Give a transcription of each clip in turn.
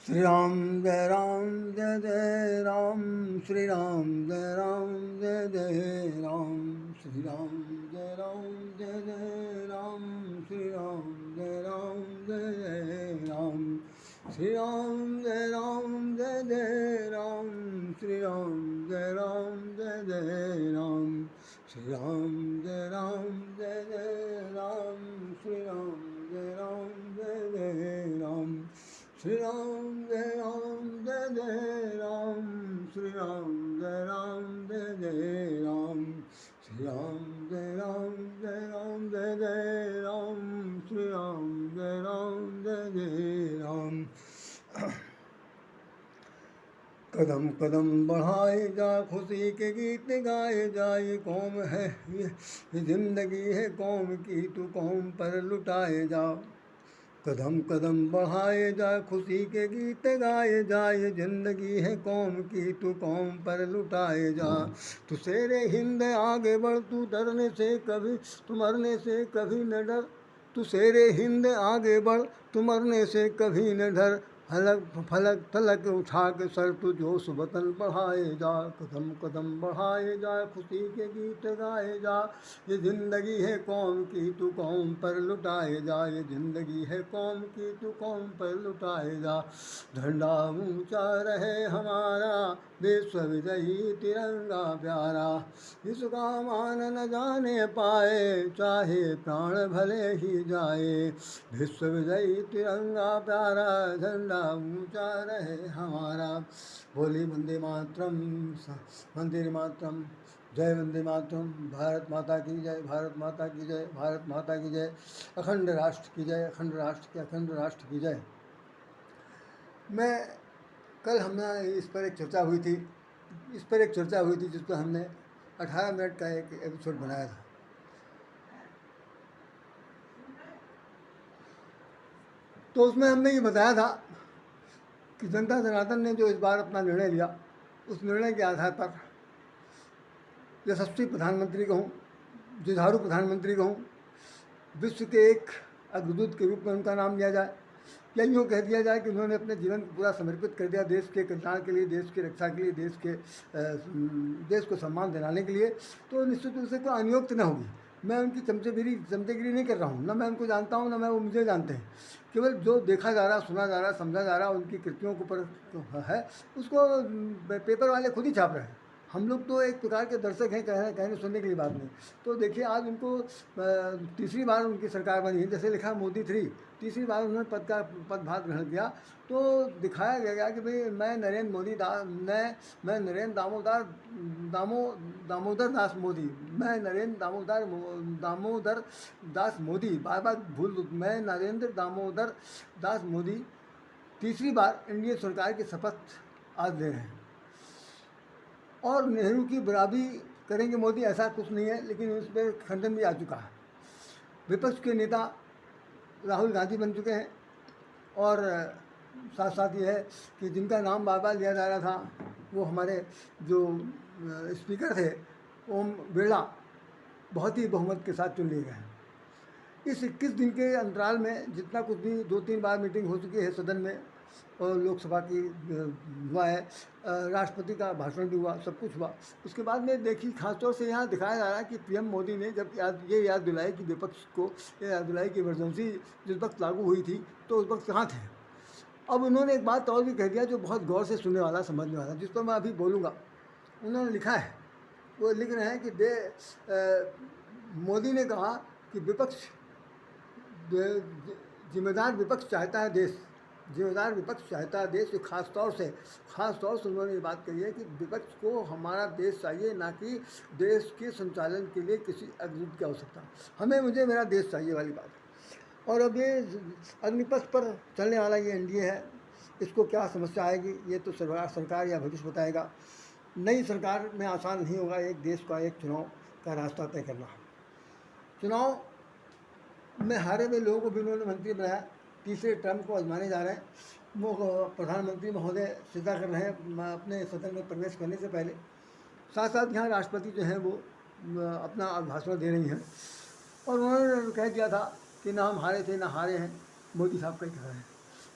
श्री राम जय जय राम, श्री राम जय जय राम, श्री राम जय जय राम, श्री राम जय जय राम, श्री राम जय जय राम, श्री राम जय जय राम, श्री राम जय जय राम, श्री राम जय जय राम, श्री राम जय जय राम, श्री राम जय जय राम, श्री राम जय जय राम, श्री राम जय जय राम। कदम कदम बढ़ाए जा, खुशी के गीत गाए जा, ये कौम है, ये जिंदगी है कौम की, तू कौम पर लुटाए जा। कदम कदम बढ़ाए जा, खुशी के गीत गाए जा, ये जिंदगी है कौम की, तू कौम पर लुटाए जा। तू शेरे हिंद आगे बढ़, तू डरने से कभी, तू मरने से कभी न डर। तू शेरे हिंद आगे बढ़, तू मरने से कभी न डर। फलक फलक फलक उठा के सर, तू जोश वतन बढ़ाए जा। कदम कदम बढ़ाए जा, खुशी के गीत गाए जा, ये ज़िंदगी है कौम की, तू कौम पर लुटाए जा। ये ज़िंदगी है कौम की, तू कौम पर लुटाए जा। झंडा ऊंचा रहे हमारा, विश्व विजयी तिरंगा प्यारा, इसका मान न जाने पाए, चाहे प्राण भले ही जाए। विश्व विजयी तिरंगा प्यारा, झंडा ऊंचा रहे हमारा। बोली वंदे मातरम, वंदे मातरम, जय वंदे मातरम। भारत माता की जय, भारत माता की जय, भारत माता की जय। अखंड राष्ट्र की जय, अखंड राष्ट्र की, अखंड राष्ट्र की जय। मैं कल हमने इस पर एक चर्चा हुई थी, जिस पर हमने 18 मिनट का एक एपिसोड बनाया था। तो उसमें हमने ये बताया था कि जनता जनार्दन ने जो इस बार अपना निर्णय लिया, उस निर्णय के आधार पर यशस्वी प्रधानमंत्री कहूँ, जुझारू प्रधानमंत्री कहूँ, विश्व के एक अग्रदूत के रूप में उनका नाम लिया जाए, या यूँ कह दिया जाए कि उन्होंने अपने जीवन को पूरा समर्पित कर दिया देश के कल्याण के लिए, देश की रक्षा के लिए, देश को सम्मान दिलाने के लिए। तो निश्चित रूप से कोई अनियोक्त न होगी। मैं उनकी चमचेगिरी नहीं कर रहा हूँ, ना मैं उनको जानता हूँ, ना मैं वो मुझे जानते हैं। केवल जो देखा जा रहा, सुना जा रहा, समझा जा रहा, उनकी कृतियों के ऊपर है, उसको पेपर वाले खुद ही छाप रहे हैं। हम लोग तो एक प्रकार के दर्शक हैं, कहने सुनने के लिए बात नहीं। तो देखिए, आज उनको तीसरी बार उनकी सरकार बनी है, जैसे लिखा मोदी 3, तीसरी बार उन्होंने पदभार ग्रहण किया। तो दिखाया गया कि भाई मैं नरेंद्र मोदी मैं नरेंद्र दामोदर दास मोदी, मैं नरेंद्र दामोदर दास मोदी, बार बार भूल, मैं नरेंद्र दामोदर दास मोदी तीसरी बार एनडीए सरकार की शपथ आज ले रहे हैं। और नेहरू की बराबरी करेंगे मोदी, ऐसा कुछ नहीं है, लेकिन उस पर खंडन भी आ चुका है। विपक्ष के नेता राहुल गांधी बन चुके हैं, और साथ साथ ये है कि जिनका नाम बार बार लिया जा रहा था, वो हमारे जो स्पीकर थे ओम बिरला, बहुत ही बहुमत के साथ चुन लिए गए हैं। इस 21 दिन के अंतराल में जितना कुछ भी 2-3 बार मीटिंग हो चुकी है सदन में, और लोकसभा की हुआ है, राष्ट्रपति का भाषण भी हुआ, सब कुछ हुआ। उसके बाद में देखिए, खासतौर से यहाँ दिखाया जा रहा है कि पीएम मोदी ने जब याद दिलाई कि विपक्ष को ये याद दिलाई कि इमरजेंसी जिस वक्त लागू हुई थी, तो उस वक्त कहाँ थे। अब उन्होंने एक बात और भी कह दिया जो बहुत गौर से सुनने वाला, समझने वाला, जिस पर मैं अभी बोलूँगा। उन्होंने लिखा है, वो लिख रहे हैं कि मोदी ने कहा कि जिम्मेदार विपक्ष चाहता है देश, जिम्मेदार विपक्ष चाहता है देश। खास तौर से उन्होंने ये बात कही है कि विपक्ष को हमारा देश चाहिए, ना कि देश के संचालन के लिए किसी अग्रदूत की आवश्यकता। मुझे मेरा देश चाहिए वाली बात। और अब ये अग्निपथ पर चलने वाला ये एनडीए है, इसको क्या समस्या आएगी ये तो सरकार या भविष्य बताएगा। नई सरकार में आसान नहीं होगा एक देश का एक चुनाव का रास्ता तय करना। चुनाव में हारे हुए लोगों को भी उन्होंने मंत्री बनाया, तीसरे टर्म को आजमाने जा रहे हैं। वो प्रधानमंत्री महोदय सीधा कर रहे हैं अपने सदन में प्रवेश करने से पहले। साथ साथ यहाँ राष्ट्रपति जो हैं वो अपना भाषण दे रही हैं, और उन्होंने कह दिया था कि ना हम हारे थे ना हारे हैं, मोदी साहब का ही कह रहे हैं।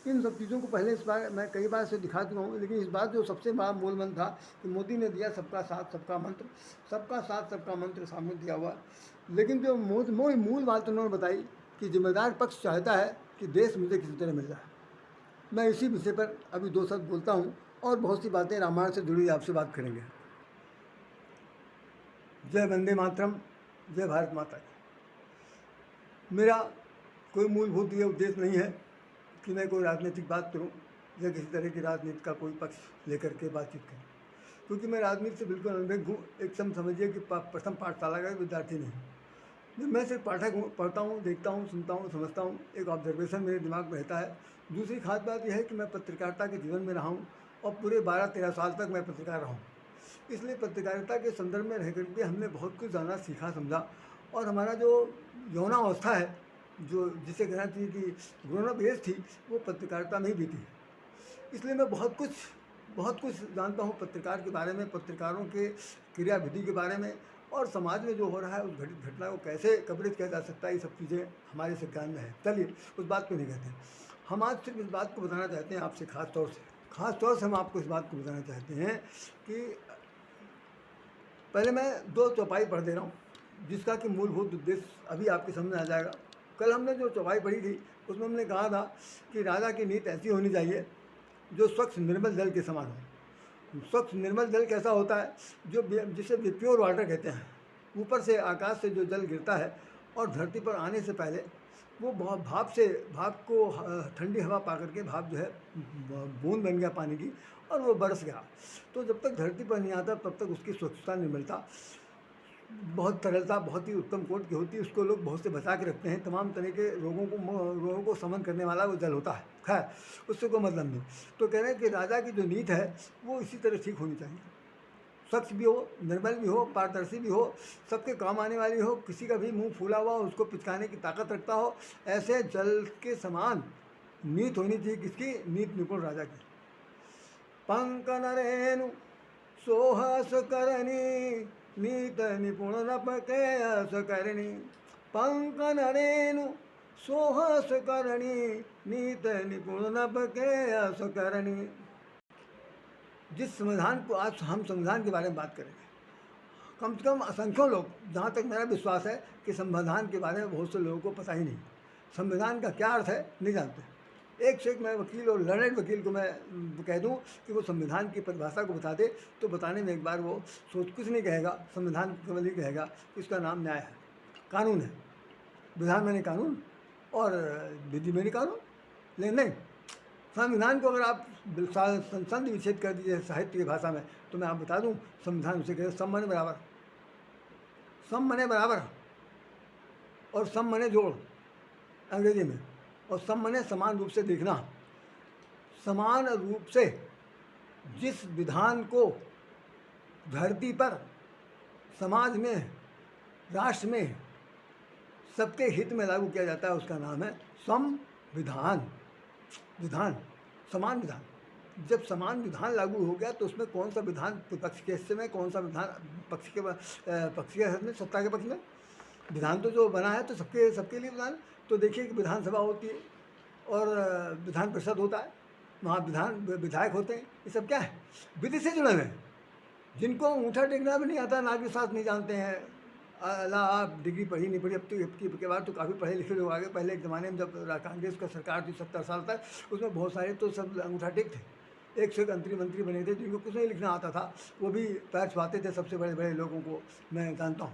इन सब चीज़ों को पहले इस बार मैं कई बार से दिखा चुका हूँ, लेकिन इस बार जो सबसे बड़ा मूल मंत्र था कि मोदी ने दिया सबका साथ सबका मंत्र, सबका साथ सबका मंत्र सामने दिया हुआ। लेकिन जो मूल बात उन्होंने बताई कि जिम्मेदार पक्ष चाहता है कि देश मुझे किसी तरह मिल जाए। मैं इसी विषय पर अभी 2 शब्द बोलता हूँ और बहुत सी बातें रामायण से जुड़ी आपसे बात करेंगे। जय वंदे मातरम, जय भारत माता की। मेरा कोई मूलभूत ये उद्देश्य नहीं है कि मैं कोई राजनीतिक बात करूं या किसी तरह की राजनीति का कोई पक्ष लेकर के बातचीत करूं, क्योंकि मैं राजनीति से बिल्कुल अनभिज्ञ हूँ। एकदम समझिए कि प्रथम पाठशाला का विद्यार्थी नहीं। मैं सिर्फ पाठक हूँ, पढ़ता हूँ, देखता हूँ, सुनता हूँ, समझता हूँ, एक ऑब्जर्वेशन मेरे दिमाग में रहता है। दूसरी खास बात यह है कि मैं पत्रकारिता के जीवन में रहा हूँ और पूरे 12-13 साल तक मैं पत्रकार रहा हूँ। इसलिए पत्रकारिता के संदर्भ में रह करके हमने बहुत कुछ जाना, सीखा, समझा। और हमारा जो यौनावस्था है, जो जिसे कहना चाहिए कि ग्रोन अप एज थी, वो पत्रकारिता में ही बीती। इसलिए मैं बहुत कुछ जानता हूँ पत्रकार के बारे में, पत्रकारों के क्रियाविधि के बारे में, और समाज में जो हो रहा है उस घटित घटना को कैसे कवरेज किया जा सकता है, ये सब चीज़ें हमारे से ज्ञान में है। चलिए उस बात को नहीं कहते। हम आज सिर्फ इस बात को बताना चाहते हैं आपसे, खास तौर से हम आपको इस बात को बताना चाहते हैं कि पहले मैं 2 चौपाई पढ़ दे रहा हूँ, जिसका कि मूलभूत उद्देश्य अभी आपके सामने आ जाएगा। कल हमने जो चौपाई पढ़ी थी उसमें हमने कहा था कि राजा की नीति ऐसी होनी चाहिए जो स्वच्छ निर्मल जल के समान हो। स्वच्छ निर्मल जल कैसा होता है? जो जिसे प्योर वाटर कहते हैं। ऊपर से आकाश से जो जल गिरता है और धरती पर आने से पहले वो भाप को ठंडी हवा पा करके भाप जो है बूंद बन गया पानी की और वो बरस गया। तो जब तक धरती पर नहीं आता तब तक उसकी स्वच्छता नहीं मिलता। बहुत तरलता बहुत ही उत्तम कोट की होती है, उसको लोग बहुत से बचा के रखते हैं। तमाम तरह के रोगों को समन करने वाला वो जल होता है। खैर, उससे कोई मतलब नहीं। तो कह रहे हैं कि राजा की जो नीति है वो इसी तरह ठीक होनी चाहिए। स्वच्छ भी हो, निर्मल भी हो, पारदर्शी भी हो, सबके काम आने वाली हो, किसी का भी मुंह फूला हुआ उसको पिचकाने की ताकत रखता हो, ऐसे जल के समान नीति होनी चाहिए। किसकी नीति? निपुण राजा की। पंक नरेनु सोहस करनी, नीत निपुण नपके अस करनी। पंक नरेनु सोहस करनी, नीत निपुण नपके अस करनी। जिस संविधान को आज हम संविधान के बारे में बात करेंगे, कम से कम असंख्यों लोग, जहाँ तक मेरा विश्वास है कि संविधान के बारे में बहुत से लोगों को पता ही नहीं। संविधान का क्या अर्थ है नहीं जानते। एक से एक मैं वकील और लर्नेड वकील को मैं कह दूं कि वो संविधान की परिभाषा को बता दे, तो बताने में एक बार वो सोच कुछ नहीं कहेगा। संविधान केवल ही कहेगा इसका नाम न्याय है, कानून है। विधान मैंने कानून और विधि मैंने कानून। लेकिन नहीं, संविधान को अगर आप संधि विच्छेद कर दीजिए साहित्य की भाषा में, तो मैं आप बता दूं संविधान उसे कहते सम मने बराबर, सम मने बराबर और सम मने जोड़ अंग्रेजी में, और सम मने समान रूप से देखना। समान रूप से जिस विधान को धरती पर, समाज में, राष्ट्र में सबके हित में लागू किया जाता है उसका नाम है संविधान। विधान, समान विधान। जब समान विधान लागू हो गया तो उसमें कौन सा विधान विपक्ष के हिस्से में, कौन सा विधान पक्ष के हिस्से में, सत्ता के पक्ष में। विधान तो जो बना है तो सबके लिए विधान। तो देखिए कि विधानसभा होती है और विधान परिषद होता है, वहाँ विधायक होते हैं। ये सब क्या है? विधि से जुड़े हुए हैं। जिनको ऊँचा टेकना भी नहीं आता, नागरिक शास्त्र नहीं जानते हैं, आप डिग्री पढ़ी नहीं पढ़ी, अब तो के बाद तो काफ़ी पढ़े लिखे लोग आ गए। पहले एक ज़माने में जब कांग्रेस का सरकार थी 70 साल तक, उसमें बहुत सारे तो सब अंगूठा टेक थे। एक से एक मंत्री बने थे जिनको कुछ नहीं लिखना आता था, वो भी पैर छुपाते थे। सबसे बड़े बड़े लोगों को मैं जानता हूँ।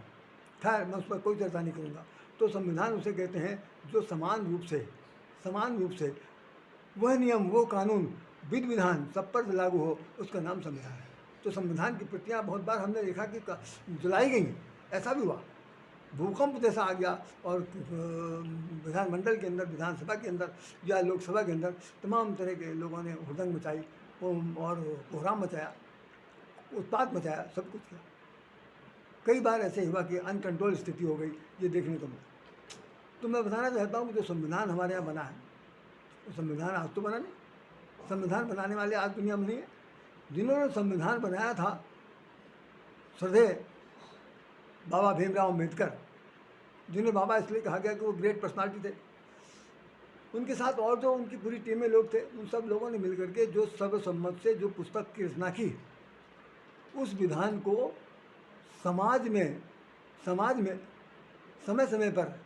खैर, मैं उस पर कोई चर्चा नहीं करूँगा। तो संविधान उसे कहते हैं जो समान रूप से वह नियम, वो कानून, विधि विधान सब पर लागू हो, उसका नाम संविधान है। तो संविधान की प्रतियाँ बहुत बार हमने देखा कि जलाई गई। ऐसा भी हुआ, भूकंप जैसा आ गया और विधानमंडल के अंदर, विधानसभा के अंदर या लोकसभा के अंदर तमाम तरह के लोगों ने हुड़दंग मचाई और कोहराम मचाया, उत्पात मचाया, सब कुछ किया। कई बार ऐसे हुआ कि अनकंट्रोल स्थिति हो गई, ये देखने को मिला। तो मैं बताना चाहता हूँ कि जो संविधान हमारे यहाँ बना है, वो संविधान आज तो बना नहीं। संविधान बनाने वाले आज दुनिया में नहीं है। जिन्होंने संविधान बनाया था श्रद्धेय बाबा भीमराव अम्बेडकर, जिन्हें बाबा इसलिए कहा गया कि वो ग्रेट पर्सनालिटी थे। उनके साथ और जो उनकी पूरी टीम में लोग थे, उन सब लोगों ने मिलकर के जो सर्वसम्मत से जो पुस्तक की रचना की, उस विधान को समाज में समय समय पर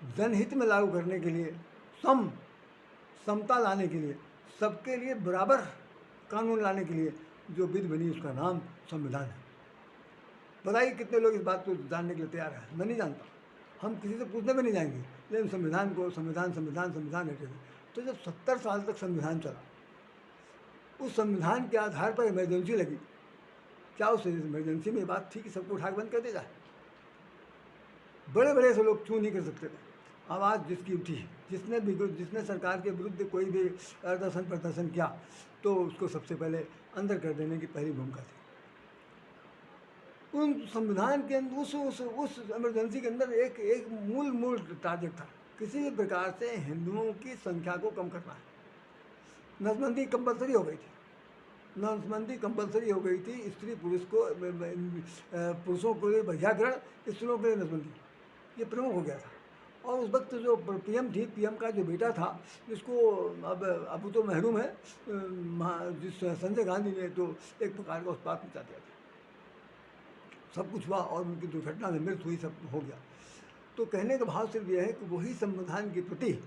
जनहित में लागू करने के लिए, समता लाने के लिए, सबके लिए बराबर कानून लाने के लिए जो विधि बनी, उसका नाम संविधान है। बताइए कितने लोग इस बात को जानने के लिए तैयार हैं? मैं नहीं जानता, हम किसी से पूछने में नहीं जाएंगे, लेकिन संविधान को संविधान रहते थे। तो जब 70 साल तक संविधान चला, उस संविधान के आधार पर इमरजेंसी लगी, क्या उस इमरजेंसी में बात थी कि सबको उठा के बंद कर दिया जाए? बड़े बड़े से लोग क्यों नहीं कर सकते थे? आवाज़ जिसकी उठी, जिसने सरकार के विरुद्ध कोई भी प्रदर्शन किया, तो उसको सबसे पहले अंदर कर देने की पहली भूमिका थी। उन संविधान के अंदर उस इमरजेंसी के अंदर एक मूल टारगेट था, किसी भी प्रकार से हिंदुओं की संख्या को कम करना है। नसबंदी कंपलसरी हो गई थी, स्त्री पुरुष को, पुरुषों के लिए बहिष्करण, स्त्रियों के लिए नसबंदी, ये प्रमुख हो गया था। और उस वक्त जो पीएम का जो बेटा था, जिसको अब तो महरूम है, जिस संजय गांधी ने तो एक प्रकार का उत्पात मचा दिया था, सब कुछ हुआ और उनकी दुर्घटना में मृत्यु हुई, सब हो गया। तो कहने का भाव सिर्फ यह है कि वही संविधान के प्रति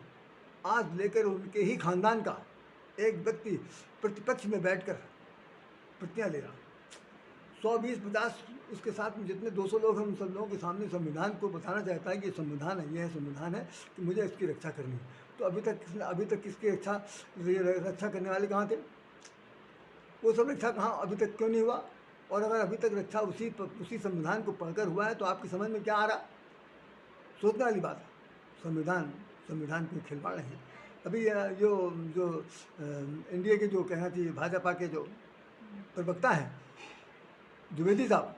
आज लेकर उनके ही खानदान का एक व्यक्ति प्रतिपक्ष में बैठकर प्रतिज्ञा ले रहा, 120-50 उसके साथ में जितने 200 लोग हैं, उन सब लोगों के सामने संविधान को बताना चाहता है कि संविधान है, यह संविधान है कि मुझे इसकी रक्षा करनी है। तो अभी तक किसकी रक्षा करने वाले कहाँ थे? वो सब रक्षा कहाँ अभी तक क्यों नहीं हुआ? और अगर अभी तक रक्षा उसी संविधान को पढ़कर हुआ है, तो आपकी समझ में क्या आ रहा? सोचने वाली बात है। संविधान कोई खिलवाड़ नहीं है। अभी जो इंडिया के जो कहना चाहिए भाजपा के जो प्रवक्ता हैं द्विवेदी साहब,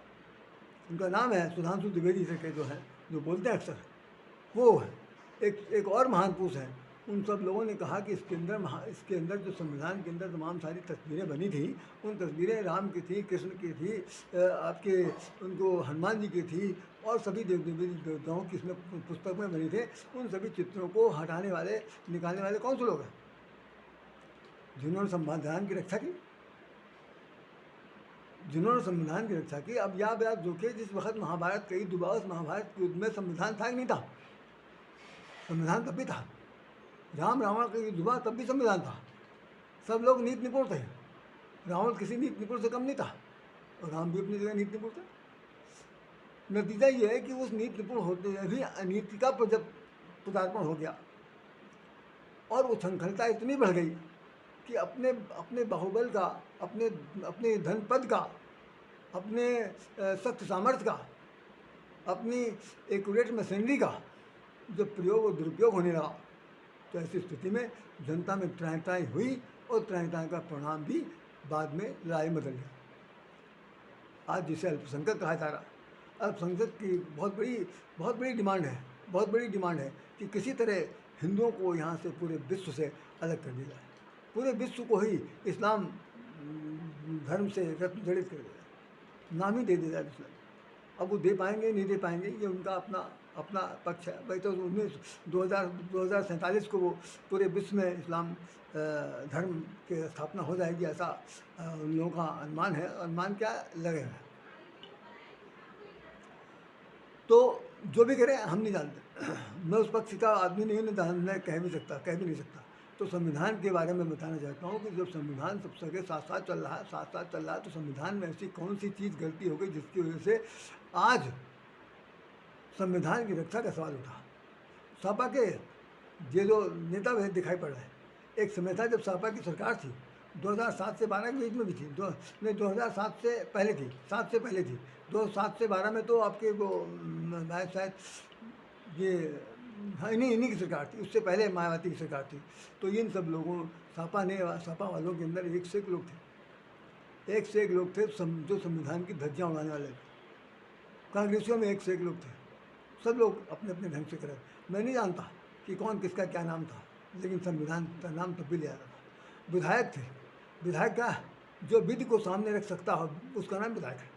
उनका नाम है सुधांशु द्विवेदी से के जो है, जो बोलते हैं अक्सर, वो है एक और महान पुरुष हैं। उन सब लोगों ने कहा कि इसके अंदर जो संविधान के अंदर तमाम सारी तस्वीरें बनी थी, उन तस्वीरें राम की थी, कृष्ण की थी, आपके उनको हनुमान जी की थी, और सभी देवताओं की इसमें पुस्तक में बनी थे। उन सभी चित्रों को निकालने वाले कौन से लोग हैं? जिन्होंने संविधान की रक्षा की, अब याद जो कि जिस वक्त महाभारत कई दुबास महाभारत के युद्ध में संविधान था कि नहीं था? संविधान तब भी था। राम रावण का युद्ध हुआ तब भी संविधान था। सब लोग नीति निपुण थे, रावण किसी नीति निपुण से कम नहीं था, और राम भी अपनी जगह नीति निपुण थे। नतीजा ये है कि उस नीति निपुण होते हुए भी अनीति का पदार्पण हो गया, और वो संखलता इतनी बढ़ गई कि अपने बाहुबल का, अपने धनपद का, अपने सख्त सामर्थ्य का, अपनी एक्यूरेट मशीनरी का जब प्रयोग और दुरुपयोग होने लगा, तो ऐसी स्थिति में जनता में त्राही हुई, और त्राही का परिणाम भी बाद में लड़ाई में बदल गया। आज जिसे अल्पसंख्यक कहा जा रहा, अल्पसंख्यक की बहुत बड़ी डिमांड है कि किसी तरह हिंदुओं को यहाँ से पूरे विश्व से अलग कर दिया जाए, पूरे विश्व को ही इस्लाम धर्म से जड़ित कर दिया जाए, नाम ही दे दिया जाए इस्लाम। अब वो दे पाएंगे नहीं दे पाएंगे, ये उनका अपना पक्ष है। भाई तो 2047 को वो पूरे विश्व में इस्लाम धर्म की स्थापना हो जाएगी, ऐसा उन लोगों का अनुमान है। अनुमान क्या लगेगा, तो जो भी करें हम नहीं जानते, मैं उस पक्ष का आदमी नहीं हूँ, मैं कह भी नहीं सकता। तो संविधान के बारे में बताना चाहता हूँ कि जब संविधान सब जगह साथ साथ चल रहा है, तो संविधान में ऐसी कौन सी चीज़ गलती हो गई जिसकी वजह से आज संविधान की रक्षा का सवाल उठा। सपा के ये जो नेता वह दिखाई पड़ रहे हैं, एक समय था जब सपा की सरकार थी, 2007 से 12 के बीच में भी थी, 2007 से पहले थी, 7 से पहले थी, 2007 से 12 में तो आपके वो शायद ये इन्हीं की सरकार थी, उससे पहले मायावती की सरकार थी। तो इन सब लोगों सपा वालों के अंदर एक से एक लोग थे जो संविधान की धज्जियाँ उड़ाने वाले थे। कांग्रेसियों में एक से एक लोग थे, सब लोग अपने अपने ढंग से करे। मैं नहीं जानता कि कौन किसका क्या नाम था, लेकिन संविधान का नाम तब भी लिया था। विधायक थे, विधायक का जो विधि को सामने रख सकता हो उसका नाम विधायक है।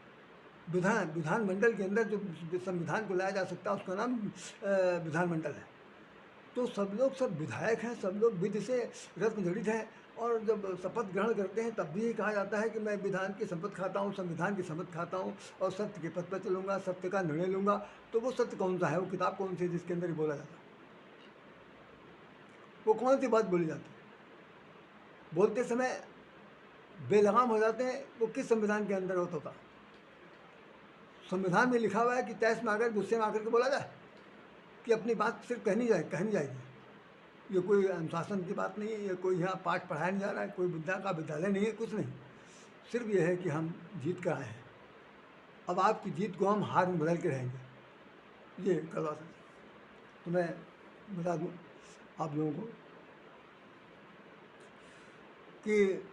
विधानमंडल के अंदर जो संविधान को लाया जा सकता है उसका नाम विधानमंडल है। तो सब विधायक हैं, सब लोग विधि से रत्न जड़ित हैं, और जब शपथ ग्रहण करते हैं तब भी ये कहा जाता है कि मैं विधान की शपथ खाता हूँ, संविधान की शपथ खाता हूँ, और सत्य के पथ पर चलूँगा, सत्य का निर्णय लूँगा। तो वो सत्य कौन सा है, वो किताब कौन सी है जिसके अंदर ये बोला जाता है? वो कौन सी बात बोली जाती है? बोलते समय बेलगाम हो जाते हैं, वो किस संविधान के अंदर होता था? संविधान में लिखा हुआ है कि तैस में आकर, गुस्से में आकर के बोला जाए, कि अपनी बात सिर्फ कहनी जाएगी। ये कोई अनुशासन की बात नहीं है, ये कोई यहाँ पाठ पढ़ाया नहीं जा रहा है, कोई विद्या का विद्यालय नहीं है, कुछ नहीं। सिर्फ ये है कि हम जीत कर आए हैं, अब आपकी जीत को हम हार में बदल के रहेंगे। ये करवा सकते। तो मैं बता दूँ आप लोगों को कि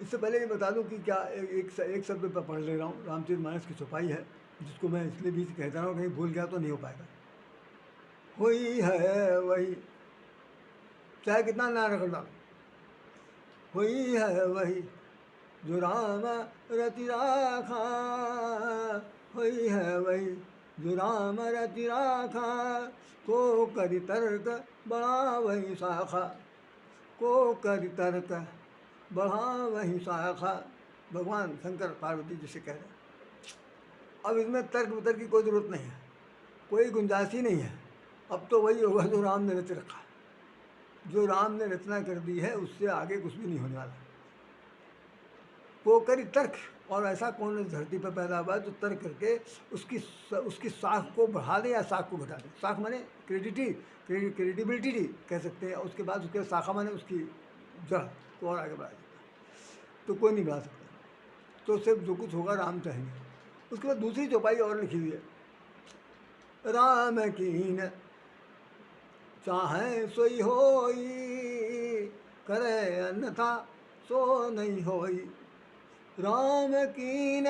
इससे पहले ये बता दूं कि क्या एक शब्द पर पढ़ ले रहा हूँ। रामचरितमानस की छपाई है, जिसको मैं इसलिए भी कहता रहा हूँ, कहीं भूल गया तो नहीं हो पाएगा। वही है वही, चाहे कितना ना रखना, वही है वही जो राम रति राखा, वही है वही जो राम रति राखा, को करि तर्क बड़ा वही शाखा, को करि तर्क बढ़ा वही शाखा। भगवान शंकर पार्वती जी से कह रहे हैं। अब इसमें तर्क वितर्क की कोई ज़रूरत नहीं है, कोई गुंजाइश ही नहीं है। अब तो वही होगा जो राम ने रच रखा, जो राम ने रचना कर दी है, उससे आगे कुछ भी नहीं होने वाला। वो करी तर्क, और ऐसा कौन इस धरती पर पैदा हुआ जो तर्क करके उसकी साख को बढ़ा दे या साख को घटा दे। साख माने क्रेडिबिलिटी कह सकते हैं, उसके बाद उसके शाखा माने उसकी जड़ को और आगे बढ़ा सकता, तो कोई नहीं बढ़ा सकता। तो सिर्फ जो कुछ होगा राम चाहेंगे। उसके बाद दूसरी चौपाई और लिखी हुई है, राम कीन चाहे सोई होई, करे अन्यथा सो नहीं होई। राम कीन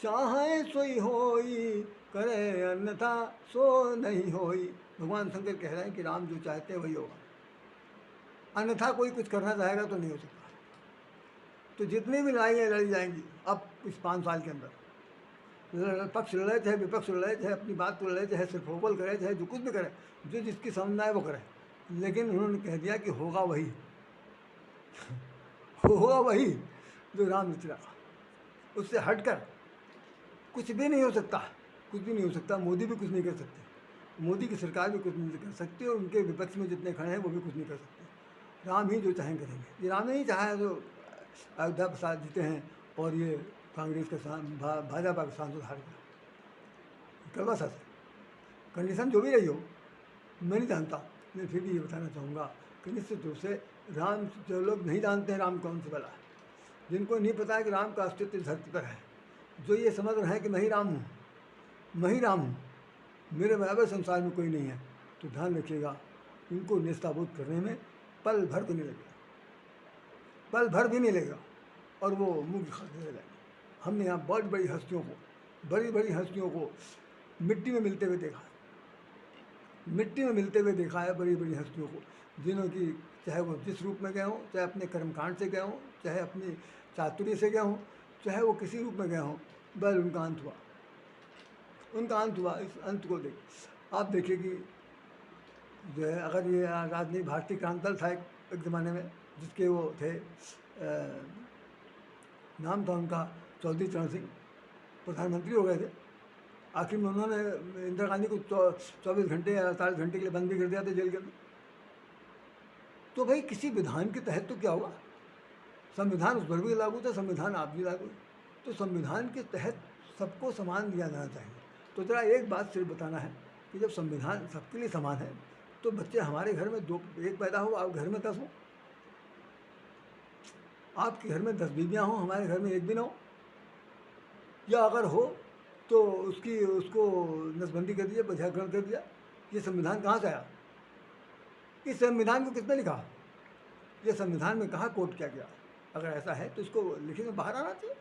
चाहे सोई होई, करे अन्यथा सो नहीं होई। भगवान शंकर कह रहे हैं कि राम जो चाहते हैं वही होगा, अन्यथा कोई कुछ करना चाहेगा तो नहीं हो सकता। तो जितनी भी लड़ाइयाँ लड़ी जाएंगी अब इस 5 साल के अंदर, पक्ष लड़े चाहे विपक्ष लड़े, चाहे अपनी बात को लड़े, चाहे सिर्फ होबल करे, चाहे जो कुछ भी करे, जो जिसकी समझ आए वो करे, लेकिन उन्होंने कह दिया कि होगा वही होगा वही जो राम ने रखा। उससे हटकर कुछ भी नहीं हो सकता, कुछ भी नहीं हो सकता। मोदी भी कुछ नहीं कर सकते, मोदी की सरकार भी कुछ नहीं कर सकती, और उनके विपक्ष में जितने खड़े हैं वो भी कुछ नहीं कर सकते। राम ही जो चाहें करेंगे। ये राम ने ही चाहा है जो अयोध्या प्रसाद जीते हैं और ये कांग्रेस के भाजपा के सांसद हार गया। कड़वा सच है। कंडीशन जो भी रही हो मैं नहीं जानता, मैं फिर भी ये बताना चाहूँगा कि निश्चित रूप से राम, जो लोग नहीं जानते हैं राम कौन सी बला है, जिनको नहीं पता है कि राम का अस्तित्व धरती पर है, जो ये समझ रहे हैं कि मैं ही राम हूँ, मैं ही राम हूँ, मेरे बराबर संसार में कोई नहीं है, तो ध्यान रखिएगा इनको नेस्ताबूद करने में पल भर भी नहीं लगेगा, पल भर भी नहीं लगेगा, और वो मुँह खाते रह जाएंगे। हमने यहाँ बड़ी बड़ी हस्तियों को मिट्टी में मिलते हुए देखा है, मिट्टी में मिलते हुए देखा है बड़ी बड़ी हस्तियों को, जिन्हों की चाहे वो जिस रूप में गए हों, चाहे अपने कर्मकांड से गए हों, चाहे अपनी चातुर्य से गए हों, चाहे वो किसी रूप में गए हों, बस उनका अंत हुआ, उनका अंत हुआ। इस अंत को देख आप देखिए कि जो है, अगर ये राजनीति भारतीय क्रांति दल था एक ज़माने में, जिसके वो थे नाम था उनका चौधरी चरण सिंह, प्रधानमंत्री हो गए थे। आखिर में उन्होंने इंदिरा गांधी को 24 घंटे या 48 घंटे के लिए बंद भी कर दिया था जेल के अंदर। तो भाई किसी विधान के तहत तो क्या हुआ, संविधान उस पर भी लागू था, संविधान आप भी लागू, तो संविधान के तहत सबको समान दिया जाना चाहिए। तो ज़रा एक बात सिर्फ बताना है कि जब संविधान सबके लिए समान है, तो बच्चे हमारे घर में एक पैदा हो, आप घर में 10 हो, आपके घर में 10 बीवियाँ हों, हमारे घर में एक भी ना हो, या अगर हो तो उसको नसबंदी कर दिया, बधियाकरण कर दिया। ये संविधान कहाँ से आया? इस संविधान को किसने लिखा? ये संविधान में कहाँ कोट किया गया? अगर ऐसा है तो इसको लिखने में बाहर आना चाहिए।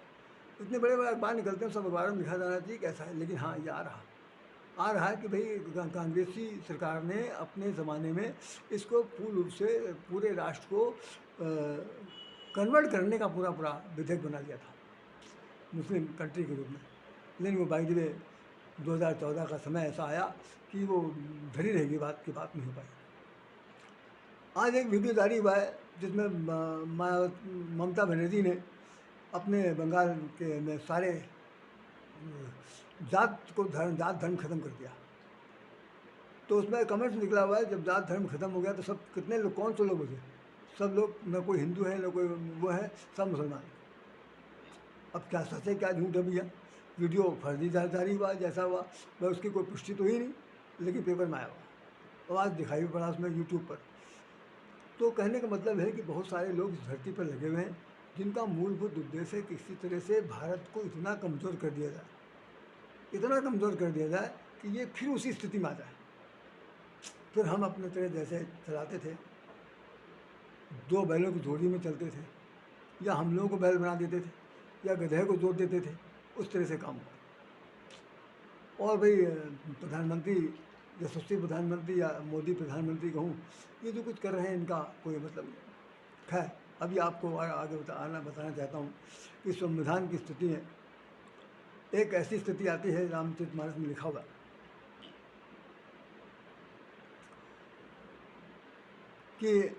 इतने बड़े बड़े अखबार निकलते हैं, सब अखबारों में लिखा जाना चाहिए कि ऐसा है। लेकिन हाँ, ये आ रहा है कि भाई कांग्रेसी सरकार ने अपने ज़माने में इसको पूर्ण रूप से पूरे राष्ट्र को कन्वर्ट करने का पूरा विधेयक बना दिया था मुस्लिम कंट्री के रूप में। लेकिन वो बाय द वे 2014 का समय ऐसा आया कि वो धरी रहेगी बात की बात नहीं हो पाई। आज एक वीडियो जारी हुआ है जिसमें ममता बनर्जी ने अपने बंगाल के में सारे जात धर्म खत्म कर दिया। तो उसमें कमेंट्स निकला हुआ है, जब जात धर्म खत्म हो गया तो सब कितने लोग, कौन से लोग बचे? सब लोग, न कोई हिंदू है न कोई वो है, सब मुसलमान। अब क्या सच है क्या झूठ है भैया? वीडियो फर्जी जारी हुआ जैसा हुआ, मैं उसकी कोई पुष्टि तो ही नहीं, लेकिन पेपर में आया हुआ और आज दिखाई भी पड़ा उसमें यूट्यूब पर। तो कहने का मतलब है कि बहुत सारे लोग इस धरती पर लगे हुए हैं जिनका मूलभूत उद्देश्य है कि किसी तरह से भारत को इतना कमज़ोर कर दिया जाए, इतना कमज़ोर कर दिया जाए कि ये फिर उसी स्थिति में आ जाए। फिर हम अपने तरह जैसे चलाते थे, 2 बैलों की जोड़ी में चलते थे, या हम लोगों को बैल बना देते थे, या गधे को जोड़ देते थे, उस तरह से काम हुआ। और भाई प्रधानमंत्री, यशस्वी प्रधानमंत्री या मोदी प्रधानमंत्री कहूँ, ये जो कुछ कर रहे हैं इनका कोई मतलब नहीं। खैर, अभी आपको आगे बताना चाहता हूँ कि संविधान की स्थिति है, एक ऐसी स्थिति आती है, रामचरितमानस में लिखा हुआ कि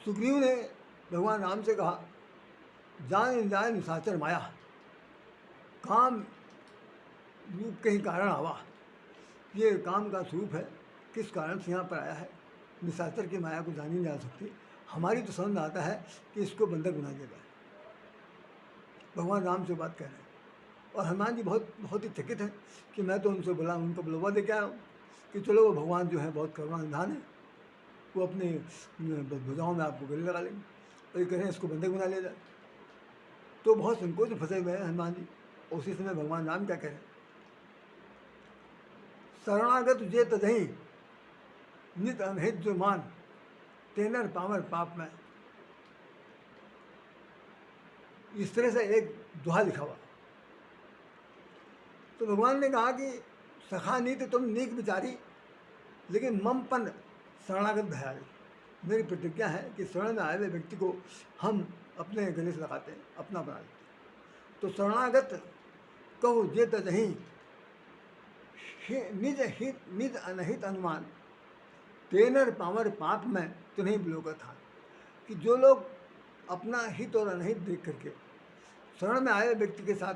सुग्रीव ने भगवान राम से कहा, जान जान निशाचर माया, काम रूप के ही कारण आवा। ये काम का स्वरूप है, किस कारण से यहाँ पर आया है, निशाचर की माया को जानी नहीं जा सकती। हमारी तो समझ में आता है कि इसको बंधक बना दिया जाए। भगवान राम से बात कह रहे हैं और हनुमान जी बहुत ही चकित हैं कि मैं तो उनको बुलावा दे के आया हूँ कि चलो वो भगवान जो है बहुत करुणा निधान है, वो अपने भुजाओं में आपको गले लगा लेंगे, और ये कह रहे हैं इसको बंधक बना लिया जाए। तो बहुत संकोच में फंसे हुए हैं हनुमान जी। उसी समय भगवान राम क्या कह रहे हैं, शरणागत जे तजही नित अनहित जो मान, तेनर पामर पाप में। इस तरह से एक दोहा लिखा हुआ। तो भगवान ने कहा कि सखा नीत तुम नीक विचारी, लेकिन ममपन शरणागत भयारी। मेरी प्रतिज्ञा है कि शरण में आए हुए व्यक्ति को हम अपने गले से लगाते हैं, अपना बना लेते हैं। तो शरणागत कहो जे तजही निज हित निज अनहित अनुमान, तेनर पामर पाप में तुम्हें बिलोकत था। कि जो लोग अपना हित और अनहित देख करके शरण में आए व्यक्ति के साथ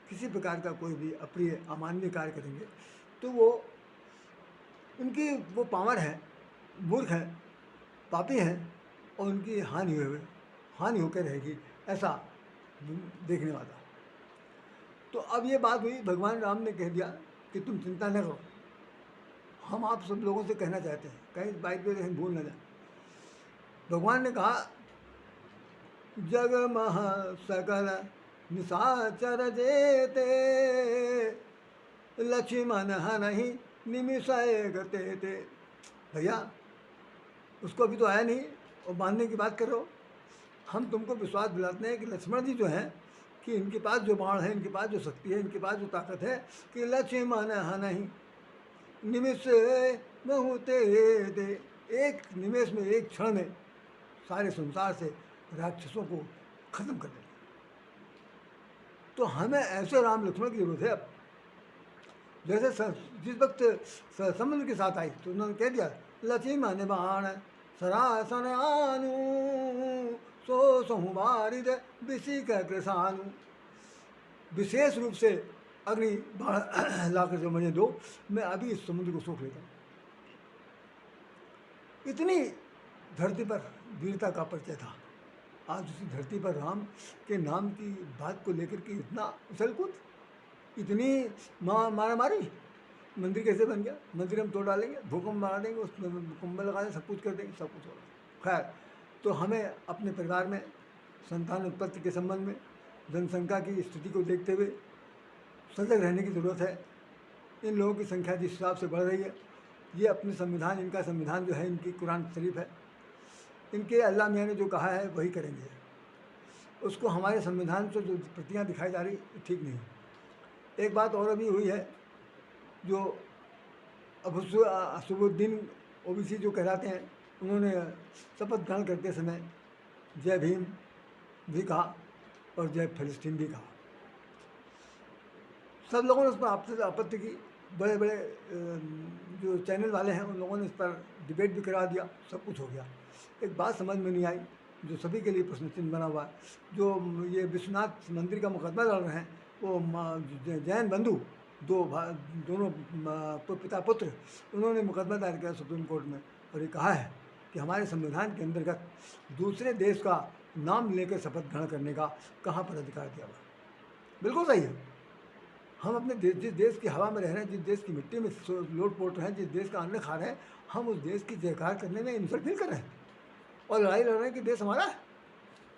किसी प्रकार का कोई भी अप्रिय अमान्य कार्य करेंगे, तो वो उनकी वो पामर है, मूर्ख है, पापी हैं, और उनकी हानि होकर रहेगी, ऐसा देखने वाला। तो अब ये बात हुई, भगवान राम ने कह दिया कि तुम चिंता न करो। हम आप सब लोगों से कहना चाहते हैं, कहीं बाइक पे कहीं भूल न जाए। भगवान ने कहा, जग मह सकल निशाचर जेते, लक्ष्मण हनहि निमिषय गते ते। भैया उसको अभी तो आया नहीं और बांधने की बात कर रहे हो। हम तुमको विश्वास दिलाते हैं कि लक्ष्मण जी जो हैं, कि इनके पास जो बाण है, इनके पास जो शक्ति है, इनके पास जो ताकत है, कि लक्ष्मण हनहि निमिष बहुते दे, एक निमेष में, एक क्षण में सारे संसार से राक्षसों को खत्म कर देंगे। तो हमें ऐसे राम लक्ष्मण की जरूरत है। अब जैसे जिस वक्त समुद्र के साथ आई तो उन्होंने कह दिया, लक्ष्मण बाण सरासन आनु, सो संवारिद विषि कृषानु। विशेष रूप से अग्नि बाण लाकर जो मुझे दो, मैं अभी इस समुद्र को सोख लेता हूँ। इतनी धरती पर वीरता का परिचय था। आज उसी धरती पर राम के नाम की बात को लेकर के इतना उछल-कूद, इतनी मारामारी। मंदिर कैसे बन गया, मंदिर हम तोड़ डालेंगे, भूकंप मारा देंगे, उसमें कुंभल लगा देंगे, सब कुछ कर देंगे, सब कुछ होगा। खैर, तो हमें अपने परिवार में संतान उत्पत्ति के संबंध में जनसंख्या की स्थिति को देखते हुए सजग रहने की ज़रूरत है। इन लोगों की संख्या जिस हिसाब से बढ़ रही है, ये अपने संविधान, इनका संविधान जो है, इनकी कुरान शरीफ है, इनके अल्लाह मियाँ ने जो कहा है वही करेंगे। उसको हमारे संविधान से जो प्रतियाँ दिखाई जा रही ठीक नहीं। एक बात और अभी हुई है, जो असदुद्दीन ओवैसी जो कहलाते हैं, उन्होंने शपथ ग्रहण करते समय जय भीम भी कहा और जय फिलिस्तीन भी कहा। सब लोगों ने उस पर आपसे आपत्ति की, बड़े बड़े जो चैनल वाले हैं उन लोगों ने इस पर डिबेट भी करा दिया, सब कुछ हो गया। एक बात समझ में नहीं आई, जो सभी के लिए प्रश्न चिन्ह बना हुआ है, जो ये विश्वनाथ मंदिर का मुकदमा लड़ रहे हैं, वो जैन बंधु दोनों पिता पुत्र, उन्होंने मुकदमा दायर किया सुप्रीम कोर्ट में और ये कहा है कि हमारे संविधान के अंतर्गत दूसरे देश का नाम लेकर शपथ ग्रहण करने का कहाँ पर अधिकार दिया हुआ। बिल्कुल सही है। हम अपने जिस देश की हवा में रह रहे हैं, जिस देश की मिट्टी में लोट पोट रहे हैं, जिस देश का अन्न खा रहे हैं, हम उस देश की जयकार करने में इंसल्ट फील कर रहे हैं और लड़ाई लड़ रहे हैं कि देश हमारा है।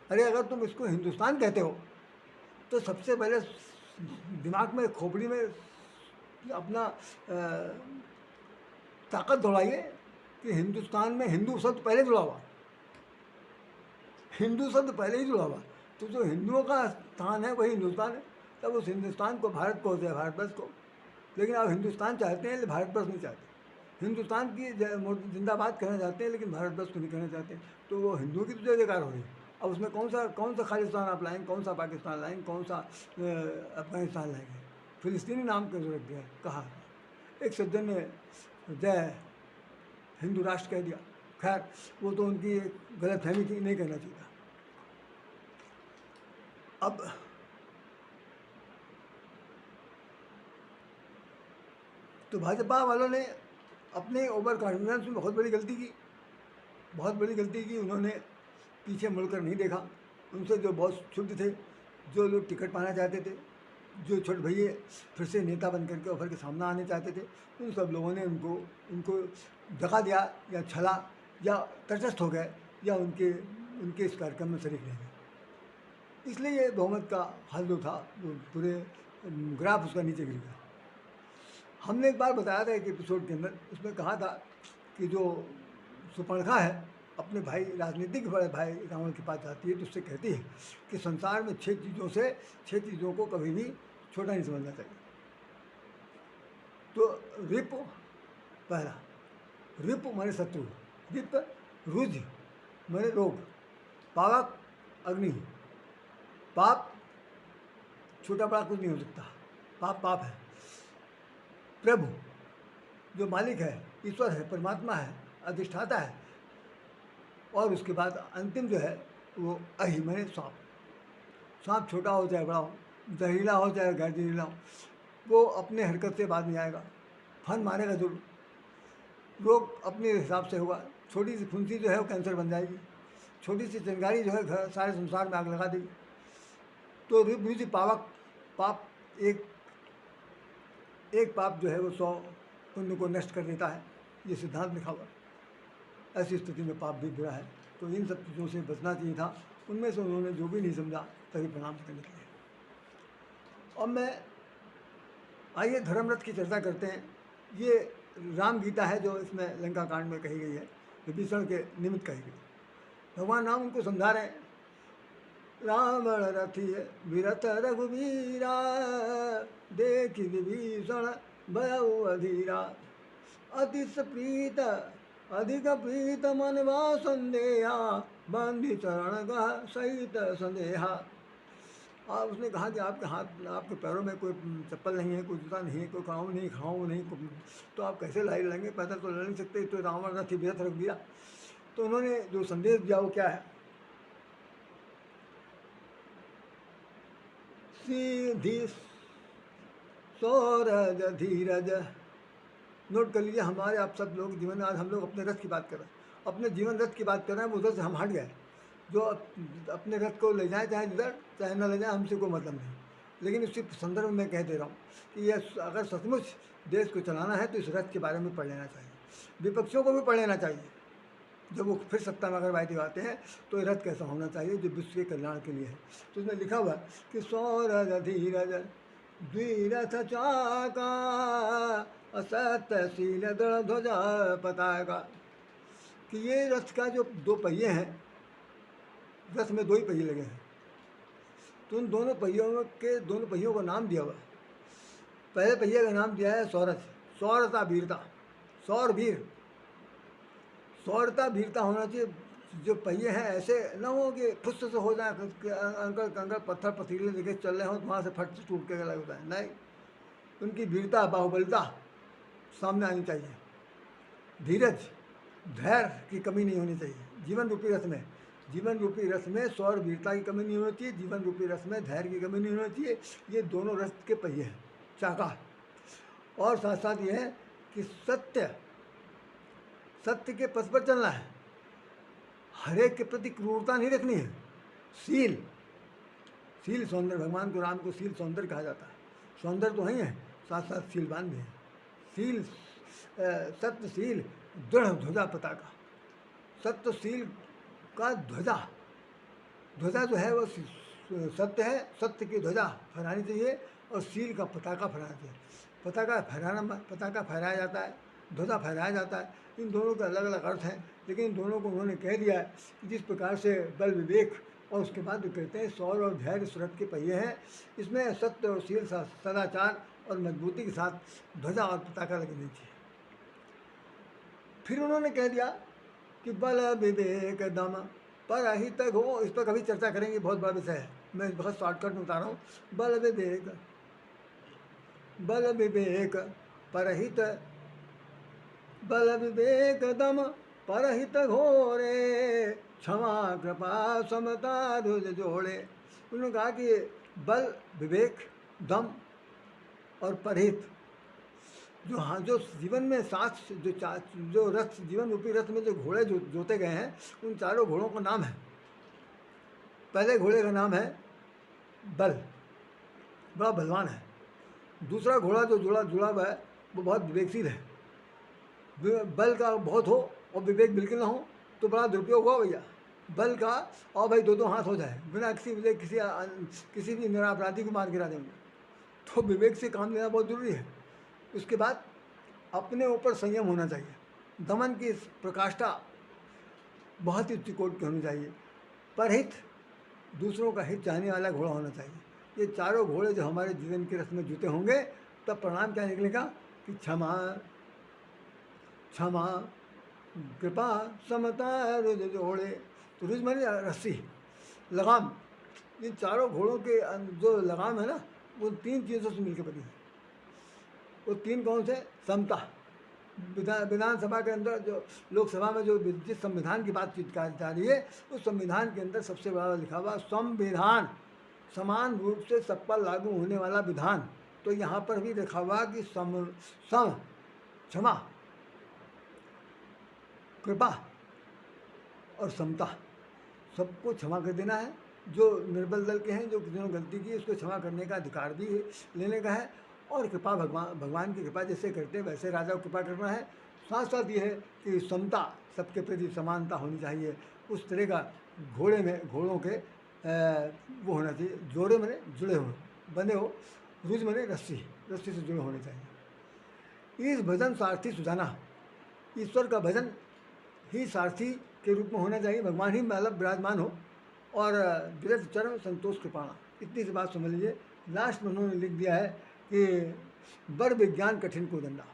अरे अगर तुम इसको हिंदुस्तान कहते हो तो सबसे पहले दिमाग में, खोपड़ी में अपना ताकत दौड़ाइए कि हिंदुस्तान में हिंदू शब्द पहले जुड़ा हुआ, हिंदू शब्द पहले ही जुड़ा हुआ, तो जो हिंदुओं का स्थान है वही हिंदुस्तान है। तब उस हिंदुस्तान को भारत को होता है, भारतवर्ष को। लेकिन आप हिंदुस्तान चाहते हैं, भारतवर्ष नहीं चाहते। हिंदुस्तान की जिंदाबाद कहना चाहते हैं, लेकिन भारतवर्ष को नहीं कहना चाहते। तो वो हिंदुओं की तो जय जयकार हो रही है। अब उसमें कौन सा खालिस्तान आप लाएंगे, कौन सा पाकिस्तान लाएंगे, कौन सा अफगानिस्तान लाएंगे? फिलिस्तीनी नाम क्यों रख दिया? कहा एक सज्जन ने जय हिंदू राष्ट्र कह दिया। खैर वो तो उनकी गलत फहमी थी, नहीं कहना चाहिए। अब तो भाजपा वालों ने अपने ओवर कॉन्फिडेंस में बहुत बड़ी गलती की। उन्होंने पीछे मुड़कर नहीं देखा। उनसे जो बहुत शुद्ध थे, जो लोग टिकट पाना चाहते थे, जो छोटे भैया फिर से नेता बन करके उभर के सामने आने चाहते थे, उन सब लोगों ने उनको धक्का दिया या छला या तटस्थ हो गए या उनके इस कार्यक्रम में शरीक रह गए। इसलिए ये बहुमत का हल जो था वो पूरे ग्राफ उसका नीचे गिर गया। हमने एक बार बताया था एक एपिसोड के अंदर, उसमें कहा था कि जो सुपर्णखा है अपने भाई, राजनीतिक बड़े भाई रावण के पास जाती है तो उससे कहती है कि संसार में 6 चीज़ों को कभी भी छोटा नहीं समझना चाहिए। तो रिप पहला, रिप माने शत्रु, रिप रुज माने रोग, पावक अग्नि, पाप छोटा बड़ा कुछ नहीं हो सकता, पाप है। प्रभु जो मालिक है, ईश्वर है, परमात्मा है, अधिष्ठाता है। और उसके बाद अंतिम जो है वो अहि माने सांप छोटा हो चाहे बड़ा हो, जहरीला हो चाहे गैर जहरीला हो, वो अपने हरकत से बाद में आएगा, फन मारेगा जरूर, रोग अपने हिसाब से होगा। छोटी सी फुंसी जो है वो कैंसर बन जाएगी, छोटी सी चिंगारी जो है घर सारे संसार में आग लगा देगी। तो रिप पावक, पाप एक पाप जो है वो 100 पुण्य को नष्ट कर देता है, ये सिद्धांत लिखा हुआ। ऐसी स्थिति में पाप भी बुरा है। तो इन सब चीज़ों से बचना चाहिए था। उनमें से उन्होंने जो भी नहीं समझा तभी प्रणाम करने के लिए। अब मैं आइए धर्मरथ की चर्चा करते हैं। ये राम गीता है जो इसमें लंका कांड में कही गई है, विभीषण के निमित्त कही गई। भगवान राम उनको समझा रहे हैं, रावण रथी विरथ रघुवीरा, देख विभीषण भयउ अधीरा, अतिश प्रीत अधिक प्रीत मनवा संदेहा, बंदी चरण गह सहित संदेहा। और उसने कहा कि आपके हाथ, आपके पैरों में कोई चप्पल नहीं है, कोई जूता नहीं है, कोई खाऊँ नहीं, तो आप कैसे लड़ाई लड़ेंगे? पैदल तो लड़ नहीं सकते। तो रावण रथी विरथ रघुवीरा। तो उन्होंने जो संदेश दिया वो क्या है? सीधी सौरज धीरज। नोट कर लीजिए, हमारे आप सब लोग जीवन में आज हम लोग अपने रथ की बात कर रहे हैं, अपने जीवन रथ की बात कर रहे हैं। उधर से हम हट गए। जो अपने रथ को ले जाए चाहे जिधर चाहे न ले जाए, हमसे कोई मतलब नहीं। लेकिन इसी संदर्भ में कह दे रहा हूँ कि यह अगर सचमुच देश को चलाना है तो इस रथ के बारे में पढ़ लेना चाहिए, विपक्षियों को भी पढ़ लेना चाहिए। जब वो फिर सत्ता में अगर वायदे आते हैं तो रथ कैसा होना चाहिए जो विश्व के कल्याण के लिए है। तो उसमें लिखा हुआ कि सौरज धीरज द्विरथ चाका, असत्यशील दृढ़ ध्वजा पताका। कि ये रथ का जो 2 पहिए हैं, रथ में 2 ही पहिए लगे हैं, तो उन दोनों पहियों को नाम दिया हुआ। पहले पहिए का नाम दिया है सौरथ, सौरता वीरता, सौरता वीरता होना चाहिए। जो पहिए हैं ऐसे ना हो कि फुस से हो जाए, अंकल कंकड़ पत्थर पथरीले लेके चल रहे हो तो वहाँ से फट से टूट के लग होता है। नहीं, उनकी वीरता बाहुबलता सामने आनी चाहिए। धीरज धैर्य की कमी नहीं होनी चाहिए जीवन रूपी रस में। जीवन रूपी रस में सौर वीरता की कमी नहीं होनी चाहिए, जीवन रूपी रस में धैर्य की कमी नहीं होनी चाहिए। ये दोनों रस के पहिए हैं, चाका। और साथ साथ ये है कि सत्य के पथ पर चलना है, हर एक के प्रति क्रूरता नहीं रखनी है। शील सौंदर्य, भगवान को राम को शील सौंदर्य कहा जाता है। सौंदर्य तो नहीं है, साथ साथ शीलवान भी है। शील सत्यशील दृढ़ ध्वजा पताका। सत्यशील का ध्वजा जो है वो सत्य है, सत्य की ध्वजा फहरानी चाहिए और शील का पताका फहराना चाहिए। पताका फहराया जाता है, ध्वजा फहराया जाता है। इन दोनों के अलग अलग अर्थ हैं, लेकिन इन दोनों को उन्होंने कह दिया है कि जिस प्रकार से बल विवेक और उसके बाद जो कहते हैं सौर और धैर्य सुरत के पहिए हैं, इसमें सत्य और शील सदाचार और मजबूती के साथ ध्वजा और पताका लगनी चाहिए। फिर उन्होंने कह दिया कि बल विवेक दम परहित घोर। इस पर कभी चर्चा करेंगे, बहुत बड़ा विषय है, मैं बहुत शॉर्टकट में बता रहा हूँ। बल विवेक परहित, बल विवेक दम परहित घोरे, क्षमा कृपा समता रुज जोड़े। उन्होंने कहा कि बल विवेक दम और परहित, जो जीवन में साथ जो रथ, जीवन रूपी रथ में जो घोड़े जोते गए हैं, उन चारों घोड़ों का नाम है। पहले घोड़े का नाम है बल, बड़ा बलवान है। दूसरा घोड़ा जो जुड़ा हुआ है वो बहुत विवेकशील है। बल का बहुत हो और विवेक बिल्कुल ना हो तो बड़ा दुरुपयोग हुआ भैया। बल का और भाई दो हाथ हो जाए बिना किसी भी निरापराधी को मार गिरा देंगे, तो विवेक से काम लेना बहुत ज़रूरी है। उसके बाद अपने ऊपर संयम होना चाहिए। दमन की प्रकाष्ठा बहुत ही उच्च कोटि की होनी चाहिए। परहित, दूसरों का हित चाहने वाला घोड़ा होना चाहिए। ये चारों घोड़े जो हमारे जीवन के रस में जुटे होंगे, तब परिणाम क्या निकलेगा कि क्षमा कृपा समता रुज जोड़े। तो रुज माने रस्सी, लगाम। इन चारों घोड़ों के जो लगाम है ना, वो 3 चीज़ों से मिलकर बनी है। वो 3 कौन से? समता। विधानसभा के अंदर जो लोकसभा में जो जिस संविधान की बातचीत जा रही है, उस संविधान के अंदर सबसे बड़ा लिखा हुआ संविधान, समान रूप से सब पर लागू होने वाला विधान। तो यहाँ पर भी लिखा हुआ कि क्षमा, कृपा और समता, सबको क्षमा कर देना है। जो निर्बल दल के हैं, जो किसी ने गलती की, उसको क्षमा करने का अधिकार भी लेने का है। और कृपा भगवान की कृपा जैसे करते हैं वैसे राजा को कृपा करना है। साथ साथ ये है कि समता, सबके प्रति समानता होनी चाहिए। उस तरह का घोड़ों के वो होना चाहिए। जोड़े मैंने जुड़े हो, बंधे हो। रुज मैंने रस्सी से जुड़े होने चाहिए। इस भजन सारथी सुजाना, ईश्वर का भजन ही सारथी के रूप में होना चाहिए। भगवान ही मतलब विराजमान हो और विरत चरण संतोष कृपाणा। इतनी सी बात समझ लीजिए। लास्ट में उन्होंने लिख दिया है कि बड़ विज्ञान कठिन कोदंडा।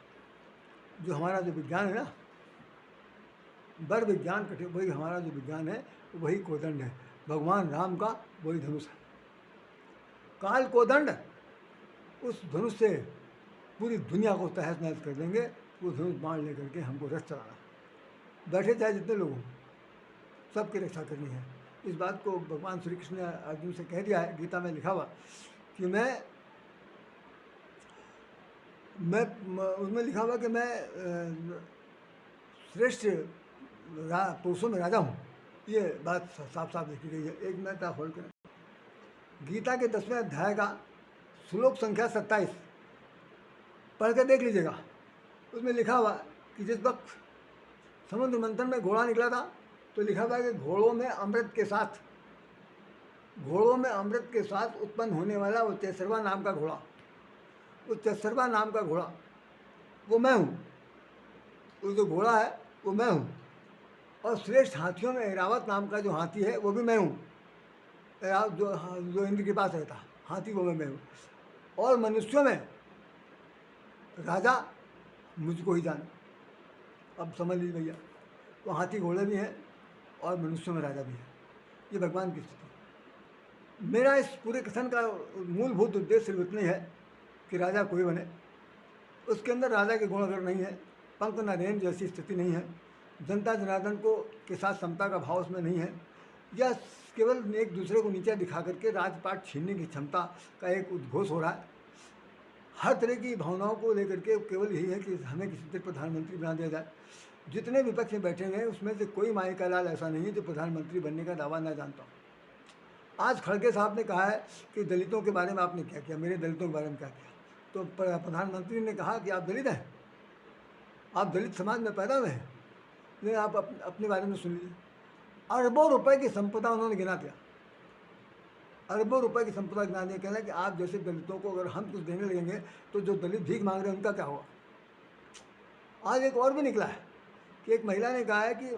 जो हमारा जो विज्ञान है ना, बड़ विज्ञान कठिन, वही हमारा जो विज्ञान है वही कोदंड है। भगवान राम का वही धनुष है। काल कोदंड, उस धनुष से पूरी दुनिया को तहस नहस कर देंगे। वो धनुष बाण लेकर के हमको रथ चलाना, बैठे चाहे जितने लोग हों, सबकी रक्षा करनी है। इस बात को भगवान श्री कृष्ण ने अर्जुन से कह दिया है, गीता में लिखा हुआ कि मैं उसमें लिखा हुआ कि मैं श्रेष्ठ पुरुषों में राजा हूँ। ये बात साफ साफ लिखी गई है। एक मिनट आप होल्ड करें। गीता के 10वें अध्याय का श्लोक संख्या 27 पढ़ के देख लीजिएगा। उसमें लिखा हुआ कि जिस वक्त समुद्र मंथन में घोड़ा निकला था, तो लिखा हुआ है कि घोड़ों में अमृत के साथ उत्पन्न होने वाला वो तेसरवा नाम का घोड़ा, वो मैं हूँ। वो जो घोड़ा है वो मैं हूँ। और श्रेष्ठ हाथियों में ऐरावत नाम का जो हाथी है वो भी मैं हूँ। जो इंद्र के पास रहता हाथी, वो मैं हूँ। और मनुष्यों में राजा मुझको ही जाने। अब समझ लीजिए भैया, वो हाथी घोड़े भी हैं और मनुष्यों में राजा भी है। ये भगवान की स्थिति। मेरा इस पूरे कथन का मूलभूत उद्देश्य सिर्फ इतना ही है कि राजा कोई बने, उसके अंदर राजा के गुण अगर नहीं है, पंख नरेन जैसी स्थिति नहीं है, जनता जनार्दन को के साथ समता का भाव उसमें नहीं है, या केवल एक दूसरे को नीचा दिखा करके राजपाट छीनने की क्षमता का एक उद्घोष हो रहा है। हर तरह की भावनाओं को लेकर के केवल यही है कि हमें किसी तरह प्रधानमंत्री बना दिया जाए। जितने विपक्ष में बैठे हैं उसमें से कोई माई का लाल ऐसा नहीं है जो प्रधानमंत्री बनने का दावा न जानता हो। आज खड़गे साहब ने कहा है कि दलितों के बारे में आपने क्या किया, मेरे दलितों के बारे में क्या किया। तो प्रधानमंत्री ने कहा कि आप दलित हैं, आप दलित समाज में पैदा हुए हैं, लेकिन आप अपने बारे में सुन लीजिए। अरबों रुपए की संपदा उन्होंने गिना दिया, अरबों रुपए की संपदा गिना दिया। कहना कि आप जैसे दलितों को अगर हम कुछ देने लगेंगे तो जो दलित भीख मांग रहे हैं उनका क्या होगा। आज एक और भी निकला है कि एक महिला ने कहा है कि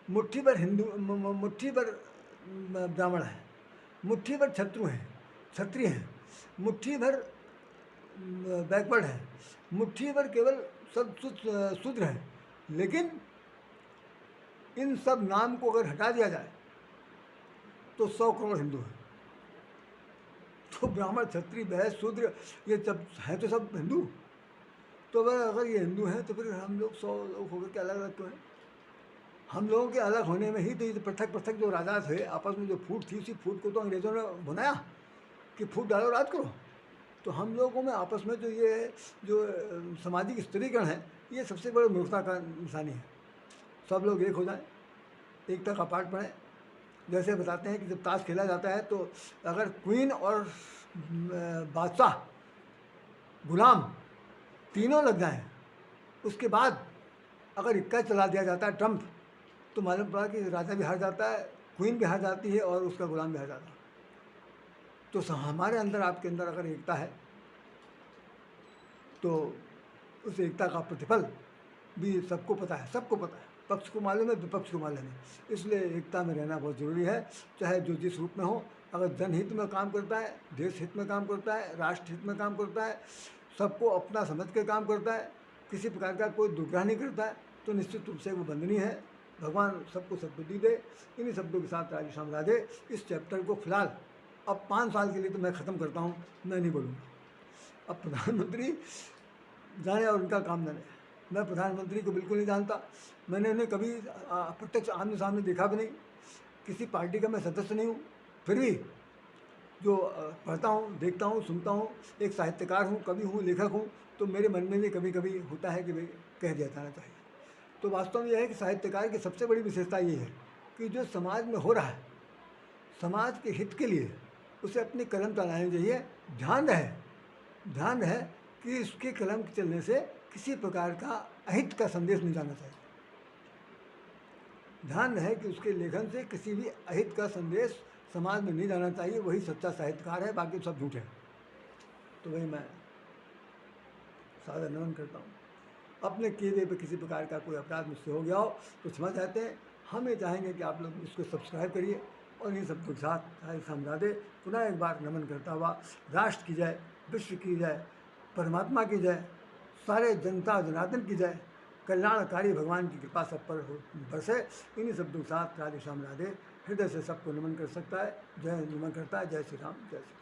मुट्ठी भर हिंदू, मुट्ठी भर ब्राह्मण है, मुट्ठी भर क्षत्रिय हैं, मुट्ठी भर बैकवर्ड है, मुट्ठी भर केवल सब शूद्र हैं, लेकिन इन सब नाम को अगर हटा दिया जाए तो 100 करोड़ हिंदू हैं। तो ब्राह्मण, क्षत्रिय, वैश्य, शूद्र ये सब हैं तो सब हिंदू। तो अगर ये हिंदू हैं तो फिर हम लोग 100 लोग होकर के अलग अलग क्यों हैं। हम लोगों के अलग होने में ही तो ये पृथक पृथक जो राजा थे, आपस में जो फूट थी, उसी फूट को तो अंग्रेज़ों ने बनाया कि फूट डालो राज करो। तो हम लोगों में आपस में जो सामाजिक स्त्रीकरण है, ये सबसे बड़ी मूर्खता का निशानी है। सब लोग एक हो जाएं, एकता का पाठ पढ़ें। जैसे बताते हैं कि जब ताश खेला जाता है तो अगर क्वीन और बादशाह, गुलाम तीनों लग जाएं, उसके बाद अगर इक्का चला दिया जाता है ट्रम्प, तो मालूम पड़ा कि राजा भी हार जाता है, क्वीन भी हार जाती है और उसका गुलाम भी हार जाता है। तो हमारे अंदर, आपके अंदर अगर एकता है तो उस एकता का प्रतिफल भी सबको पता है, सबको पता है, पक्ष को मालूम है, विपक्ष को मालूम है। इसलिए एकता में रहना बहुत ज़रूरी है, चाहे जो जिस रूप में हो। अगर जनहित में काम करता है, देश हित में काम करता है, राष्ट्र हित में काम करता है, सबको अपना समझ के काम करता है, किसी प्रकार का कोई दुर्ग्रह नहीं करता है, तो निश्चित रूप से वो वंदनीय है। भगवान सबको सद्बुद्धि दे। इन्हीं शब्दों के साथ राधे श्याम राधे। इस चैप्टर को फिलहाल अब 5 साल के लिए तो मैं ख़त्म करता हूँ, मैं नहीं बोलूँगा। अब प्रधानमंत्री जाने और उनका काम जाने। मैं प्रधानमंत्री को बिल्कुल नहीं जानता, मैंने उन्हें कभी प्रत्यक्ष आमने सामने देखा भी नहीं, किसी पार्टी का मैं सदस्य नहीं हूँ। फिर भी जो पढ़ता हूँ, देखता हूँ, सुनता हूँ, एक साहित्यकार हूँ, कवि हूँ, लेखक हूँ, तो मेरे मन में भी कभी कभी होता है कि भाई कह दिया जाना चाहिए। तो वास्तव में यह है कि साहित्यकार की सबसे बड़ी विशेषता ये है कि जो समाज में हो रहा है, समाज के हित के लिए उसे अपनी कलम चलानी चाहिए। ध्यान रहे कि इसके कलम चलने से किसी प्रकार का अहित का संदेश नहीं जाना चाहिए। ध्यान रहे कि उसके लेखन से किसी भी अहित का संदेश समाज में नहीं जाना चाहिए। वही सच्चा साहित्यकार है, बाकी सब झूठ है। तो वही मैं सादर नमन करता हूँ। अपने किए गए पर किसी प्रकार का कोई अपराध मुझसे हो गया हो तो क्षमा चाहते हैं। हम ये चाहेंगे कि आप लोग इसको सब्सक्राइब करिए और इन सब के साथ राधे श्याम राधे। पुनः एक बार नमन करता हुआ राष्ट्र की जय, विश्व की जय, परमात्मा की जय, सारे जनता जनार्दन की जय, कल्याणकारी भगवान की कृपा सब पर बरसे। इन्हीं शब्दों के साथ राधे श्याम राधे। हृदय से सबको नमन कर सकता है। जय नमन करता है। जय श्री राम, जय श्री राम।